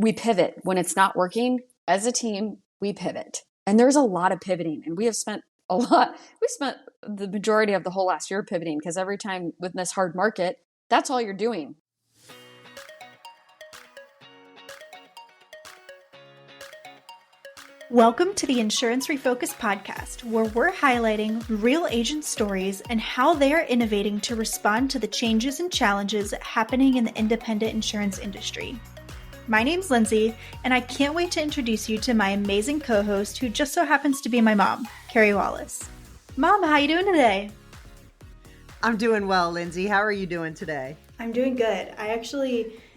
we pivot when it's not working as a team. We pivot, and there's a lot of pivoting, and we spent the majority of the whole last year pivoting, because every time with this hard market, that's all you're doing. Welcome to the Insurance Refocused podcast, where we're highlighting real agent stories and how they are innovating to respond to the changes and challenges happening in the independent insurance industry. My name's Lindsay, and I can't wait to introduce you to my amazing co-host, who just so happens to be my mom, Carey Wallace. Mom, how you doing today? I'm doing well, Lindsay. How are you doing today? I'm doing good.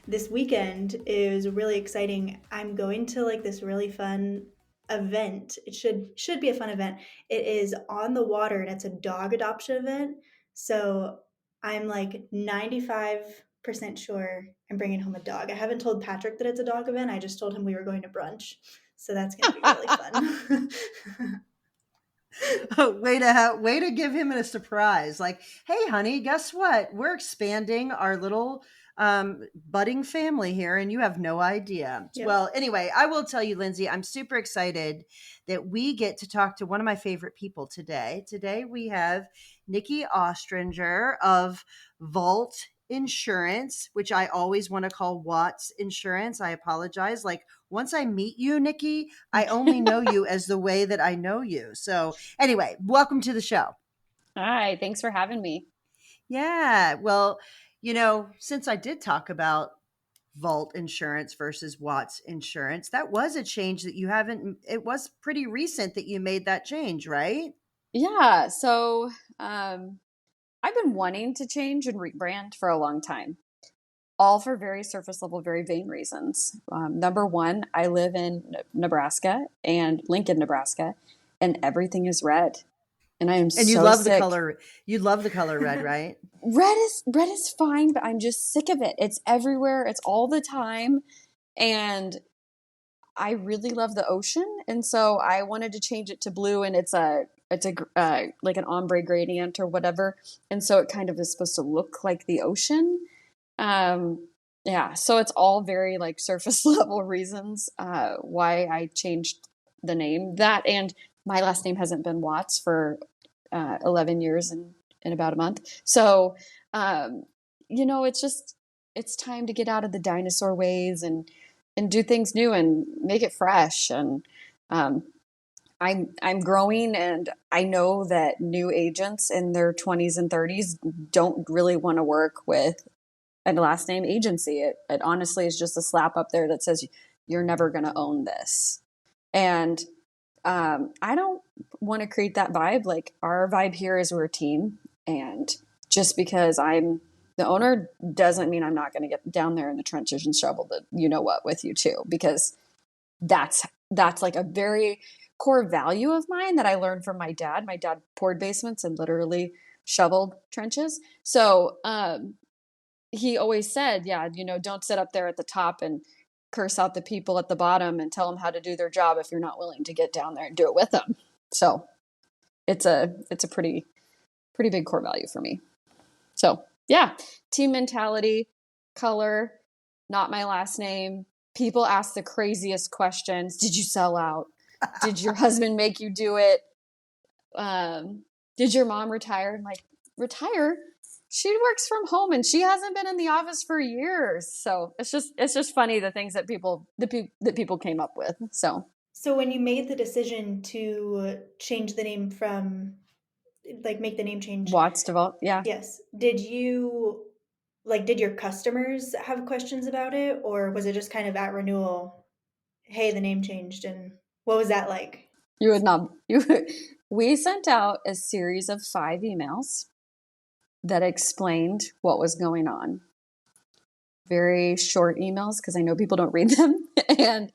This weekend is really exciting. I'm going to this really fun event. It should be a fun event. It is on the water, and it's a dog adoption event. So I'm 95% sure I'm bringing home a dog. I haven't told Patrick that it's a dog event. I just told him we were going to brunch. So that's going to be really fun. Way to give him a surprise. Hey, honey, guess what? We're expanding our little budding family here, and you have no idea. Yep. Well, anyway, I will tell you, Lindsay, I'm super excited that we get to talk to one of my favorite people today. Today we have Nicole Ostander of Vault Insurance, which I always want to call Watts Insurance. I apologize. Once I meet you, Nikki, I only know you as the way that I know you. So anyway, welcome to the show. Hi, thanks for having me. Yeah, well, since I did talk about Vault Insurance versus Watts Insurance, that was a change that it was pretty recent that you made that change, right? Yeah. So I've been wanting to change and rebrand for a long time, all for very surface level, very vain reasons. Number one, I live in Nebraska and Lincoln, Nebraska, and everything is red. And I am so sick. And you love the color. You love the color red, right? Red is fine, but I'm just sick of it. It's everywhere. It's all the time. And I really love the ocean. And so I wanted to change it to blue, and it's like an ombre gradient or whatever. And so it kind of is supposed to look like the ocean. Yeah. So it's all very surface level reasons, why I changed the name. That, and my last name hasn't been Watts for 11 years and in about a month. So, it's time to get out of the dinosaur ways and do things new and make it fresh. And I'm growing, and I know that new agents in their 20s and 30s don't really want to work with a last name agency. It honestly is just a slap up there that says you're never going to own this. And I don't want to create that vibe. Our vibe here is we're a team, and just because I'm the owner doesn't mean I'm not going to get down there in the trenches and shovel the with you too, because that's a very core value of mine that I learned from my dad. My dad poured basements and literally shoveled trenches. So he always said, don't sit up there at the top and curse out the people at the bottom and tell them how to do their job if you're not willing to get down there and do it with them. So it's a pretty big core value for me. So yeah, team mentality, color, not my last name. People ask the craziest questions. Did you sell out? Did your husband make you do it? Did your mom retire? I'm like, retire? She works from home and she hasn't been in the office for years. So it's just funny the things that people came up with. So when you made the decision to change the name from make the name change, Watts to Vault, yeah. Yes. Did you did your customers have questions about it, or was it just kind of at renewal, hey, the name changed? And what was that like? We sent out a series of 5 emails that explained what was going on. Very short emails, because I know people don't read them. And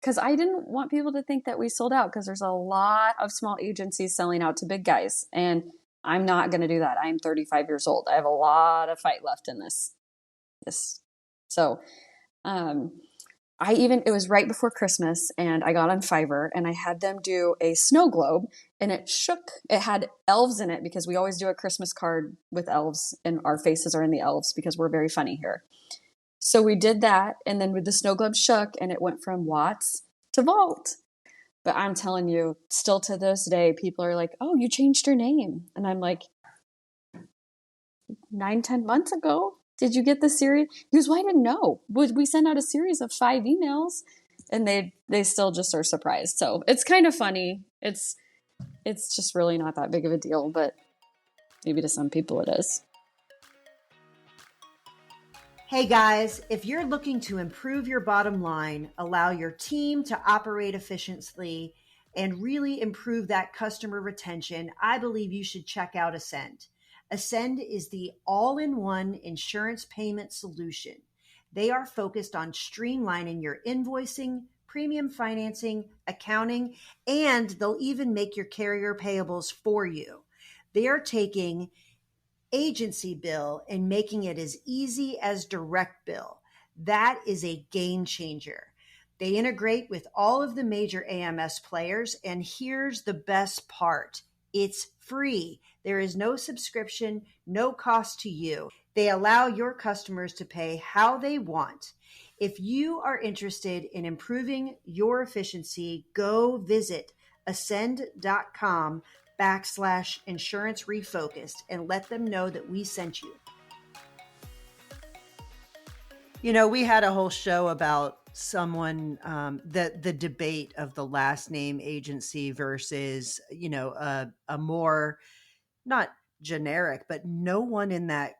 because I didn't want people to think that we sold out, because there's a lot of small agencies selling out to big guys. And I'm not going to do that. I'm 35 years old. I have a lot of fight left in this. So it was right before Christmas, and I got on Fiverr and I had them do a snow globe, and it shook. It had elves in it, because we always do a Christmas card with elves and our faces are in the elves because we're very funny here. So we did that, and then with the snow globe shook, and it went from Watts to Vault. But I'm telling you, still to this day, people are like, "Oh, you changed your name," and I'm like, 9, 10 months ago. Did you get the series? He goes, well, I didn't know. We sent out a series of 5 emails, and they still just are surprised. So it's kind of funny. It's just really not that big of a deal, but maybe to some people it is. Hey guys, if you're looking to improve your bottom line, allow your team to operate efficiently, and really improve that customer retention, I believe you should check out Ascend. Ascend is the all-in-one insurance payment solution. They are focused on streamlining your invoicing, premium financing, accounting, and they'll even make your carrier payables for you. They are taking agency bill and making it as easy as direct bill. That is a game changer. They integrate with all of the major AMS players, and here's the best part. It's free. There is no subscription, no cost to you. They allow your customers to pay how they want. If you are interested in improving your efficiency, go visit ascend.com/insurance refocused and let them know that we sent you. You know, we had a whole show about someone, the debate of the last name agency versus, a more not generic, but no one in that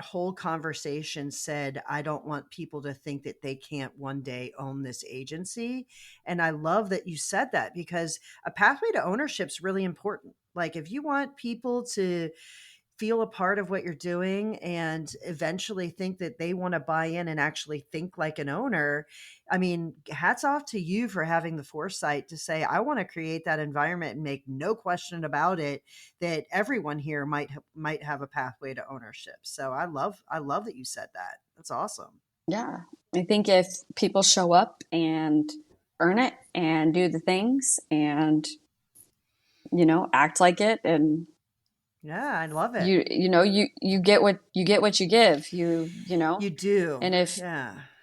whole conversation said, I don't want people to think that they can't one day own this agency. And I love that you said that, because a pathway to ownership is really important. Like, if you want people to feel a part of what you're doing and eventually think that they want to buy in and actually think like an owner, I mean, hats off to you for having the foresight to say, I want to create that environment and make no question about it that everyone here might have a pathway to ownership. So I love that you said that. That's awesome. Yeah. I think if people show up and earn it and do the things and, act like it, and Yeah, I love it. you get what you give, You do. and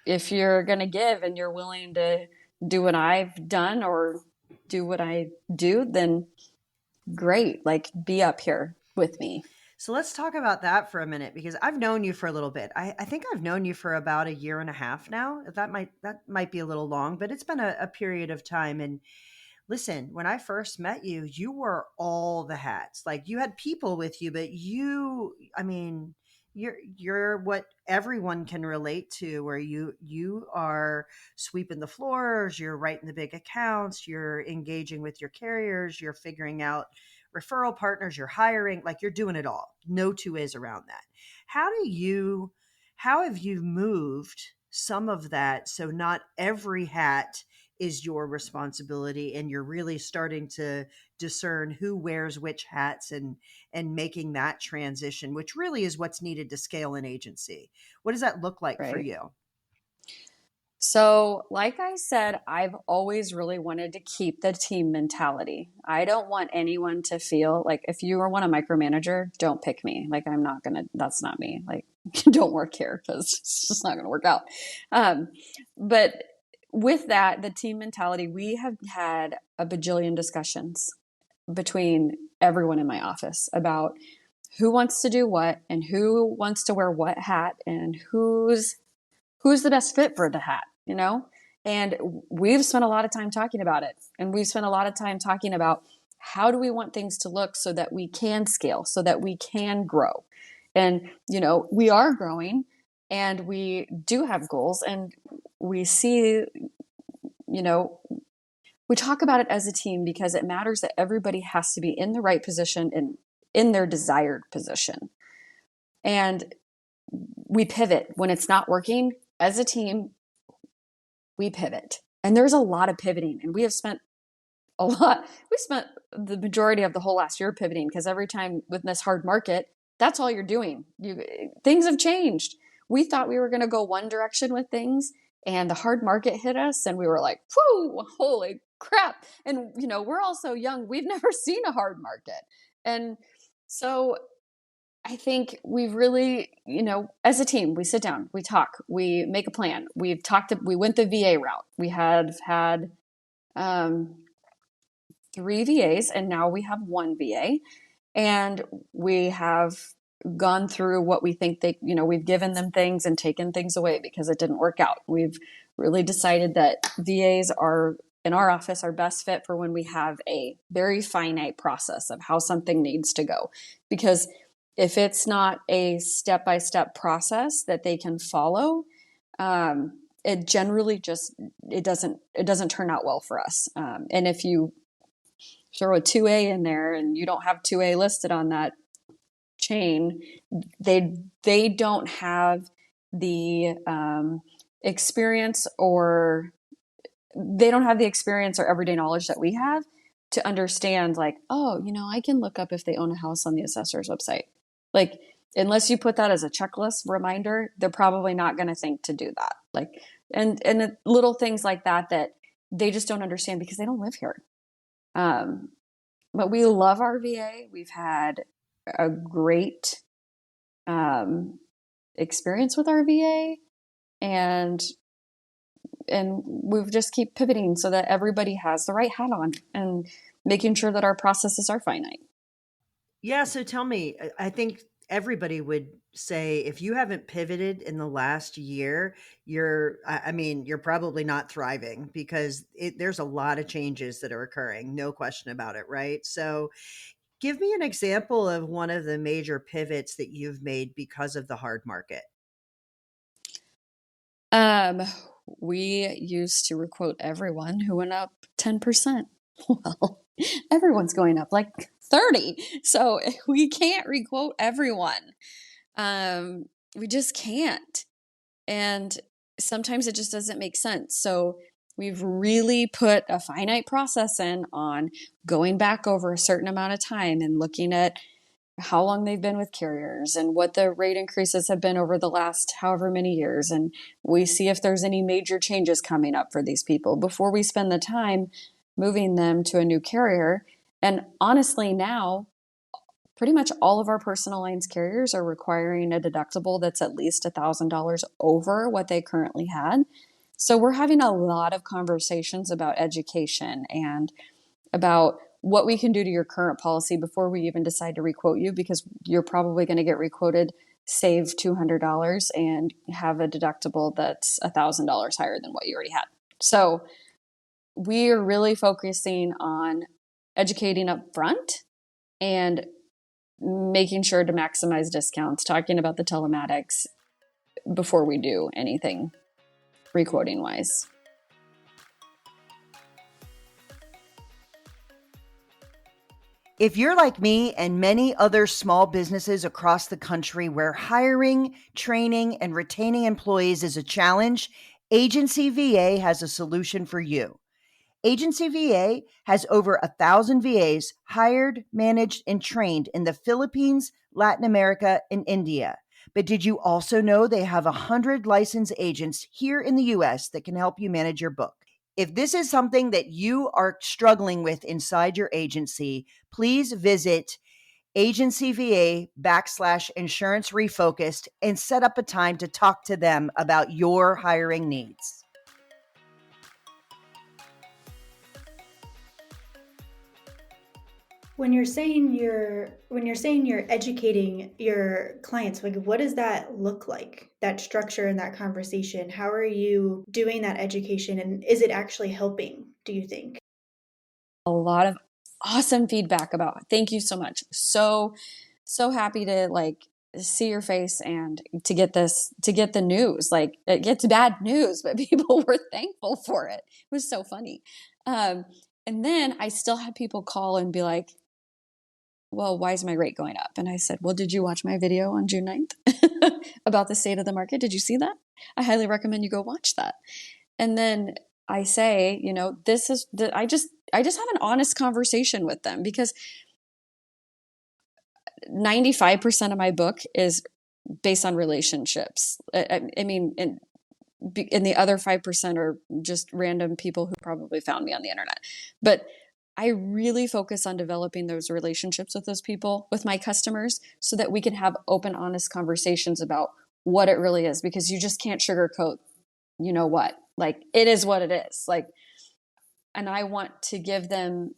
if you're going to give and you're willing to do what I've done or do what I do, then great. Like, be up here with me. So let's talk about that for a minute, because I've known you for a little bit. I think I've known you for about a year and a half now. That might be a little long, but it's been a period of time. And listen, when I first met you, you were all the hats. Like, you had people with you, but you're what everyone can relate to, where you are sweeping the floors, you're writing the big accounts, you're engaging with your carriers, you're figuring out referral partners, you're hiring, like, you're doing it all. No two ways around that. How have you moved some of that so not every hat is your responsibility, and you're really starting to discern who wears which hats and making that transition, which really is what's needed to scale an agency? What does that look like for Right. you? So, like I said, I've always really wanted to keep the team mentality. I don't want anyone to feel like, if you want a micromanager, don't pick me. Like, that's not me. Like, don't work here, because it's just not going to work out. But with that, the team mentality, we have had a bajillion discussions between everyone in my office about who wants to do what and who wants to wear what hat and who's the best fit for the hat, And we've spent a lot of time talking about it. And we've spent a lot of time talking about how do we want things to look so that we can scale, so that we can grow. And, we are growing, and we do have goals, and we see, we talk about it as a team, because it matters that everybody has to be in the right position and in their desired position. And we pivot when it's not working. As a team, we pivot. And there's a lot of pivoting. And we spent the majority of the whole last year pivoting, because every time with this hard market, that's all you're doing. Things have changed. We thought we were going to go one direction with things, and the hard market hit us, and we were like, whoo, holy crap. And, we're all so young. We've never seen a hard market. And so I think we've really, as a team, we sit down, we talk, we make a plan. We went the VA route. We have had 3 VAs, and now we have 1 VA. And we have gone through what we think we've given them things and taken things away because it didn't work out. We've really decided that VAs are in our office are best fit for when we have a very finite process of how something needs to go. Because if it's not a step-by-step process that they can follow, it generally it doesn't turn out well for us. And if you throw a 2A in there and you don't have 2A listed on that chain, they don't have the experience or everyday knowledge that we have to understand, like, oh, I can look up if they own a house on the assessor's website. Like, unless you put that as a checklist reminder, they're probably not going to think to do that. Like, and the little things like that they just don't understand because they don't live here. But we love our VA. We've had a great experience with our VA, and we just keep pivoting so that everybody has the right hat on and making sure that our processes are finite. Yeah. So tell me, I think everybody would say if you haven't pivoted in the last year, you're probably not thriving because there's a lot of changes that are occurring. No question about it. Right. So give me an example of one of the major pivots that you've made because of the hard market. We used to requote everyone who went up 10%. Well, everyone's going up like 30. So we can't requote everyone. We just can't. And sometimes it just doesn't make sense. So we've really put a finite process in on going back over a certain amount of time and looking at how long they've been with carriers and what the rate increases have been over the last however many years. And we see if there's any major changes coming up for these people before we spend the time moving them to a new carrier. And honestly, now pretty much all of our personal lines carriers are requiring a deductible that's at least $1,000 over what they currently had. So we're having a lot of conversations about education and about what we can do to your current policy before we even decide to requote you, because you're probably going to get requoted, save $200 and have a deductible that's $1,000 higher than what you already had. So we are really focusing on educating up front and making sure to maximize discounts, talking about the telematics before we do anything requoting wise. If you're like me and many other small businesses across the country where hiring, training, and retaining employees is a challenge, Agency VA has a solution for you. Agency VA has over 1,000 VAs hired, managed, and trained in the Philippines, Latin America, and India. But did you also know they have 100 licensed agents here in the US that can help you manage your book? If this is something that you are struggling with inside your agency, please visit agencyva.com/insurance refocused and set up a time to talk to them about your hiring needs. When you're saying you're educating your clients, like, what does that look like? That structure and that conversation. How are you doing that education, and is it actually helping, do you think? A lot of awesome feedback about, thank you so much. So happy to see your face and to get the news. Like, it gets bad news, but people were thankful for it. It was so funny. And then I still had people call and be like, well, why is my rate going up? And I said, well, did you watch my video on June 9th about the state of the market? Did you see that? I highly recommend you go watch that. And then I say, I just have an honest conversation with them, because 95% of my book is based on relationships. I mean, and the other 5% are just random people who probably found me on the internet. But I really focus on developing those relationships with those people, with my customers, so that we can have open, honest conversations about what it really is, because you just can't sugarcoat, you know what, like it is what it is. Like, and I want to give them,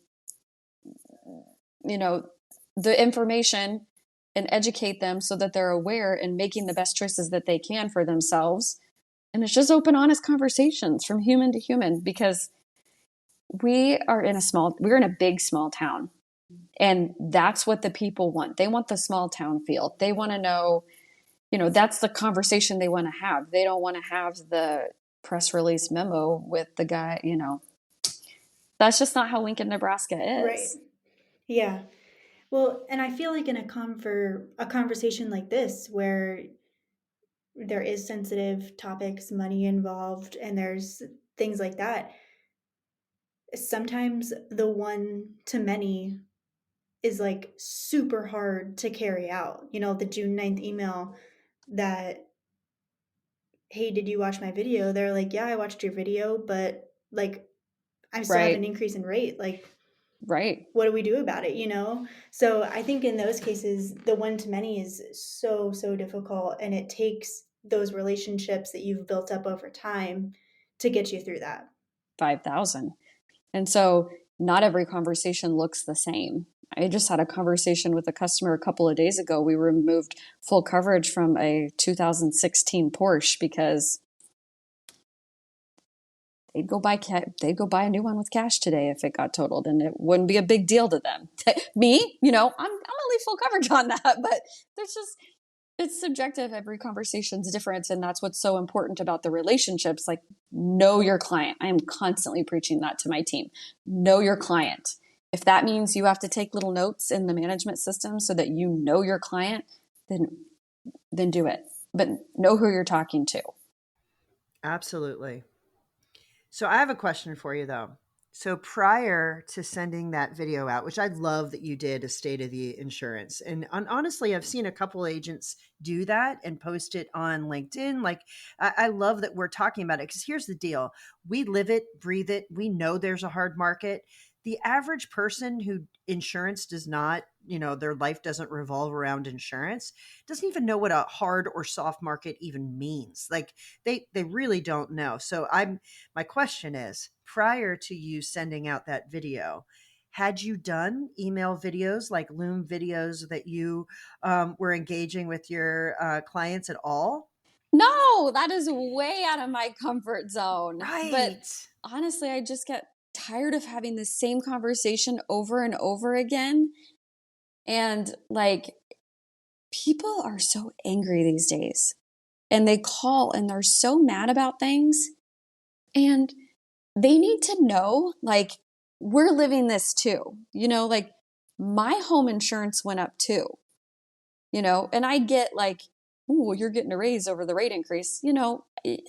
you know, the information and educate them so that they're aware and making the best choices that they can for themselves. And it's just open, honest conversations from human to human, because we're in a big, small town. And that's what the people want. They want the small town feel. They want to know, that's the conversation they want to have. They don't want to have the press release memo with the guy, that's just not how Lincoln, Nebraska Right. is. Yeah. Well, and I feel like in a conversation like this, where there is sensitive topics, money involved, and there's things like that, sometimes the one to many is like super hard to carry out. The June 9th email that, hey, did you watch my video? They're like, yeah, I watched your video, but like, I still have an Right. increase in rate. Like, Right. what do we do about it? So I think in those cases, the one to many is so, so difficult. And it takes those relationships that you've built up over time to get you through that. 5,000. And so not every conversation looks the same. I just had a conversation with a customer a couple of days ago. We removed full coverage from a 2016 Porsche because they'd go buy a new one with cash today if it got totaled, and it wouldn't be a big deal to them. Me, I'm gonna leave full coverage on that, but it's subjective. Every conversation's different, and that's what's so important about the relationships. Like, know your client. I am constantly preaching that to my team. Know your client. If that means you have to take little notes in the management system so that you know your client, then do it. But know who you're talking to. Absolutely. So I have a question for you though. So prior to sending that video out, which I love that you did, a state of the insurance, and honestly, I've seen a couple agents do that and post it on LinkedIn. Like, I love that we're talking about it, because here's the deal: we live it, breathe it. We know there's a hard market. The average person who insurance does not, their life doesn't revolve around insurance, doesn't even know what a hard or soft market even means. Like, they really don't know. So my question is, prior to you sending out that video, had you done email videos, like Loom videos, that you were engaging with your clients at all? No, that is way out of my comfort zone. But Right. honestly, I just get tired of having the same conversation over and over again. And like, people are so angry these days, and they call and they're so mad about things. And they need to know, like, we're living this too. Like, my home insurance went up too, and I get like, oh, you're getting a raise over the rate increase.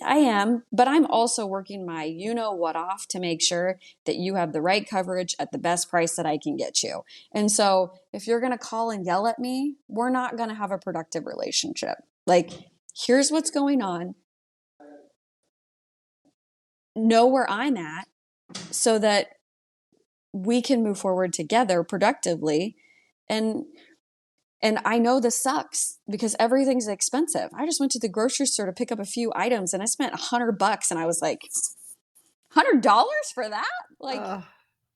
I am, but I'm also working my what off to make sure that you have the right coverage at the best price that I can get you. And so if you're going to call and yell at me, we're not going to have a productive relationship. Like, here's what's going on. Know where I'm at so that we can move forward together productively. And I know this sucks because everything's expensive. I just went to the grocery store to pick up a few items and I spent $100 and I was like, $100 for that? Like,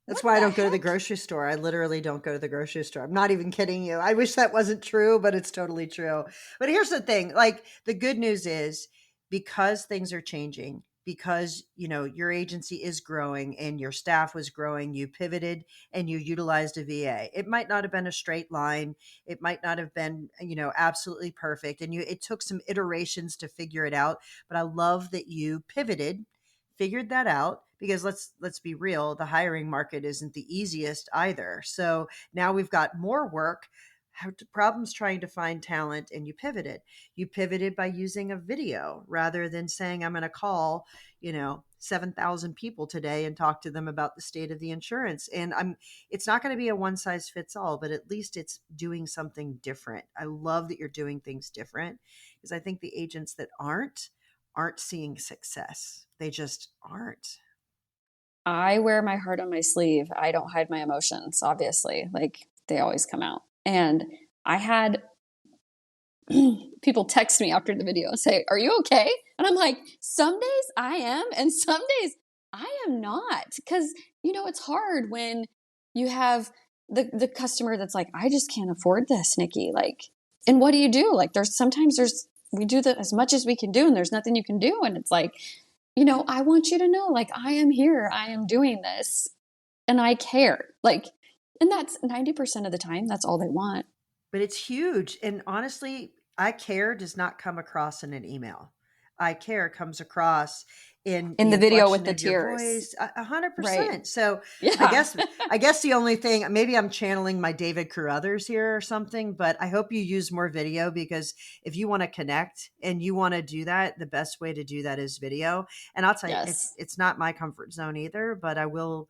That's what why I the don't go to the heck? grocery store. I literally don't go to the grocery store. I'm not even kidding you. I wish that wasn't true, but it's totally true. But here's the thing, like, the good news is, because things are changing, because your agency is growing and your staff was growing, you pivoted and you utilized a VA. It might not have been a straight line. It might not have been, absolutely perfect. And it took some iterations to figure it out. But I love that you pivoted, figured that out, because let's be real, the hiring market isn't the easiest either. So now we've got more work, problems trying to find talent, and you pivoted by using a video rather than saying, I'm going to call 7,000 people today and talk to them about the state of the insurance. And it's not going to be a one size fits all, but at least it's doing something different. I love that you're doing things different, because I think the agents that aren't seeing success. They just aren't. I wear my heart on my sleeve. I don't hide my emotions, obviously. Like, they always come out. And I had people text me after the video and say, "Are you okay?" And I'm like, some days I am, and some days I am not. Because, it's hard when you have the customer that's like, "I just can't afford this, Nikki." Like, and what do you do? Like, we do as much as we can do, and there's nothing you can do. And it's like, I want you to know, like, I am here, I am doing this, and I care. Like, and that's 90% of the time, that's all they want. But it's huge. And honestly, I care does not come across in an email. I care comes across in In the the video with inflection the of your tears. voice, 100%. Right. So Yeah. I guess the only thing, maybe I'm channeling my David Carruthers here or something, but I hope you use more video, because if you want to connect and you want to do that, the best way to do that is video. And I'll tell you, Yes. it's not my comfort zone either, but I will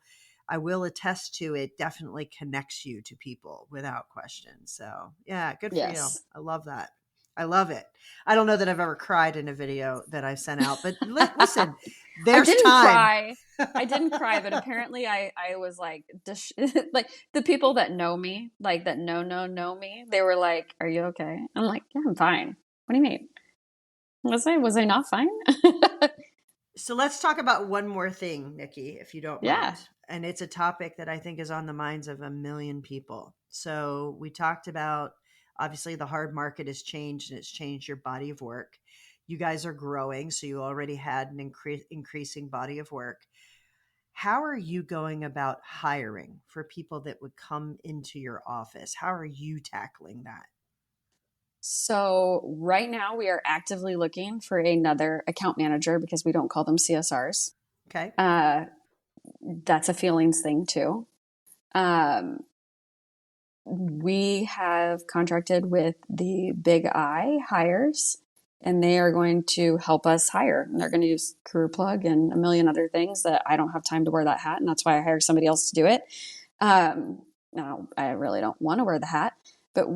attest to it definitely connects you to people without question. So yeah, good for you. Yes. I love that. I love it. I don't know that I've ever cried in a video that I've sent out, but listen, I there's didn't time. cry. I didn't cry, but apparently I was like, like the people that know me, like that know me, they were like, "Are you okay?" I'm like, "Yeah, I'm fine." What do you mean? Was I not fine? So let's talk about one more thing, Nikki, if you don't Yeah. mind. And it's a topic that I think is on the minds of a million people. So we talked about, obviously, the hard market has changed and it's changed your body of work. You guys are growing, so you already had an increasing body of work. How are you going about hiring for people that would come into your office? How are you tackling that? So right now we are actively looking for another account manager because we don't call them CSRs. Okay. That's a feelings thing too. Um, we have contracted with the Big I hires, and they are going to help us hire. And they're going to use Career Plug and a million other things that I don't have time to wear that hat, and that's why I hired somebody else to do it. Now, I really don't want to wear the hat, but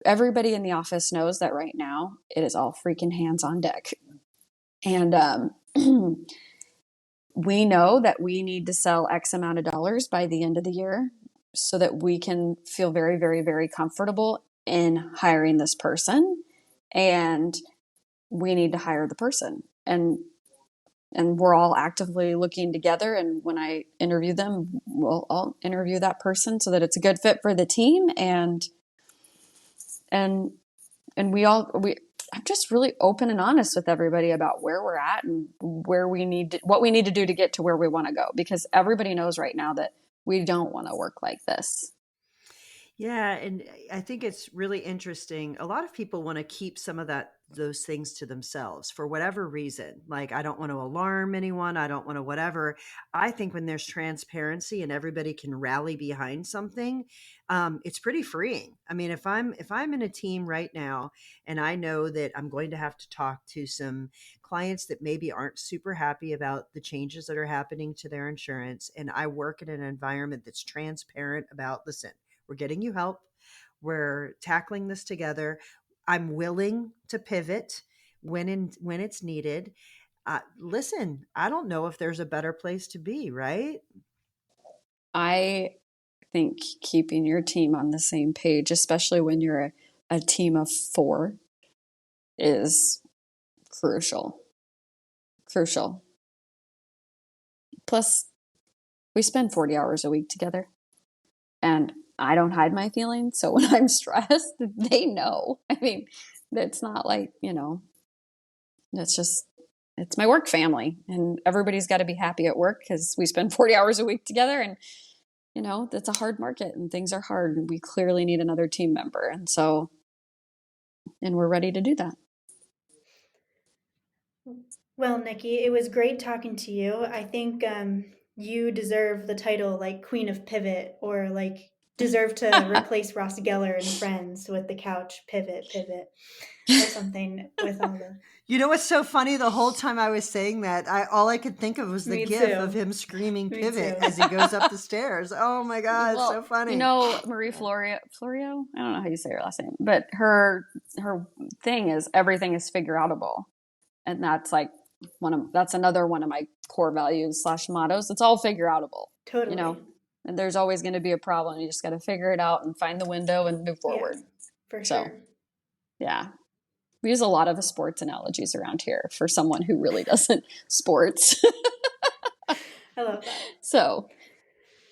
everybody in the office knows that right now it is all freaking hands on deck. And we know that we need to sell X amount of dollars by the end of the year so that we can feel very, very, very comfortable in hiring this person. And we need to hire the person. And we're all actively looking together. And when I interview them, we'll all interview that person so that it's a good fit for the team. And I'm just really open and honest with everybody about where we're at and what we need to do to get to where we want to go, because everybody knows right now that we don't want to work like this. Yeah, and I think it's really interesting. A lot of people want to keep some of those things to themselves for whatever reason. Like, I don't want to alarm anyone, I don't want to whatever. I think when there's transparency and everybody can rally behind something, it's pretty freeing. I mean, if I'm in a team right now and I know that I'm going to have to talk to some clients that maybe aren't super happy about the changes that are happening to their insurance, and I work in an environment that's transparent about, listen, we're getting you help. We're tackling this together. I'm willing to pivot when it's needed. Listen, I don't know if there's a better place to be, right? I think keeping your team on the same page, especially when you're a team of 4, is crucial. Crucial. Plus, we spend 40 hours a week together, and I don't hide my feelings. So when I'm stressed, they know. I mean, it's not like, it's my work family, and everybody's got to be happy at work because we spend 40 hours a week together, and, that's a hard market and things are hard, and we clearly need another team member. And we're ready to do that. Well, Nikki, it was great talking to you. I think you deserve the title like Queen of Pivot, or like deserve to replace Ross Geller in Friends with the couch pivot, or something with all the. You know what's so funny? The whole time I was saying that, all I could think of was the Me gif of too. him screaming Me pivot too. as he goes up the stairs. Oh my God, it's Well, so funny. Marie Florio, I don't know how you say her last name, but her thing is everything is figure outable. And that's like that's another one of my core values / mottos. It's all figure outable. Totally. And there's always going to be a problem. You just got to figure it out and find the window and move forward. Yeah, for so, sure. Yeah. We use a lot of sports analogies around here for someone who really doesn't sports. I love that. So,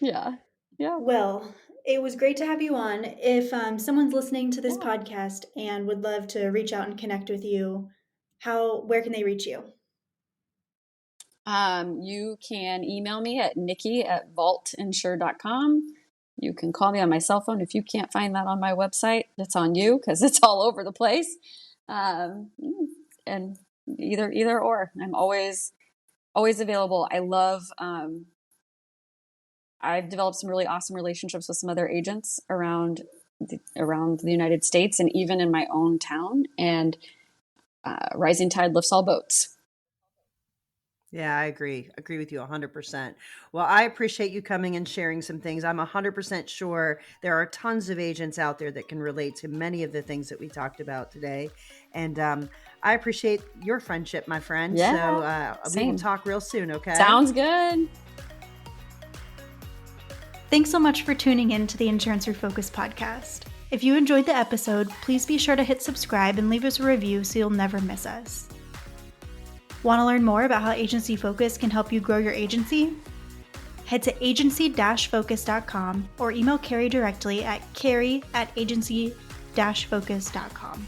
yeah. Well, it was great to have you on. If someone's listening to this podcast and would love to reach out and connect with you, where can they reach you? You can email me at nikki@vaultinsure.com. You can call me on my cell phone. If you can't find that on my website, it's on you because it's all over the place. And either or. I'm always available. I love, I've developed some really awesome relationships with some other agents around the United States and even in my own town. And rising tide lifts all boats. Yeah, I agree with you 100%. Well, I appreciate you coming and sharing some things. I'm 100% sure there are tons of agents out there that can relate to many of the things that we talked about today. And I appreciate your friendship, my friend. Yeah, so we will talk real soon, okay? Sounds good. Thanks so much for tuning in to the Insurance Refocused podcast. If you enjoyed the episode, please be sure to hit subscribe and leave us a review so you'll never miss us. Want to learn more about how Agency Focus can help you grow your agency? Head to agency-focus.com or email Carey directly at carey@agency-focus.com.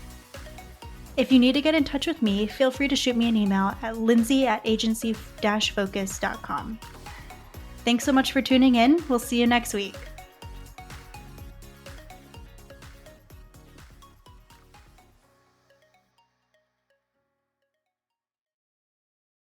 If you need to get in touch with me, feel free to shoot me an email at lindsay@agency-focus.com. Thanks so much for tuning in. We'll see you next week.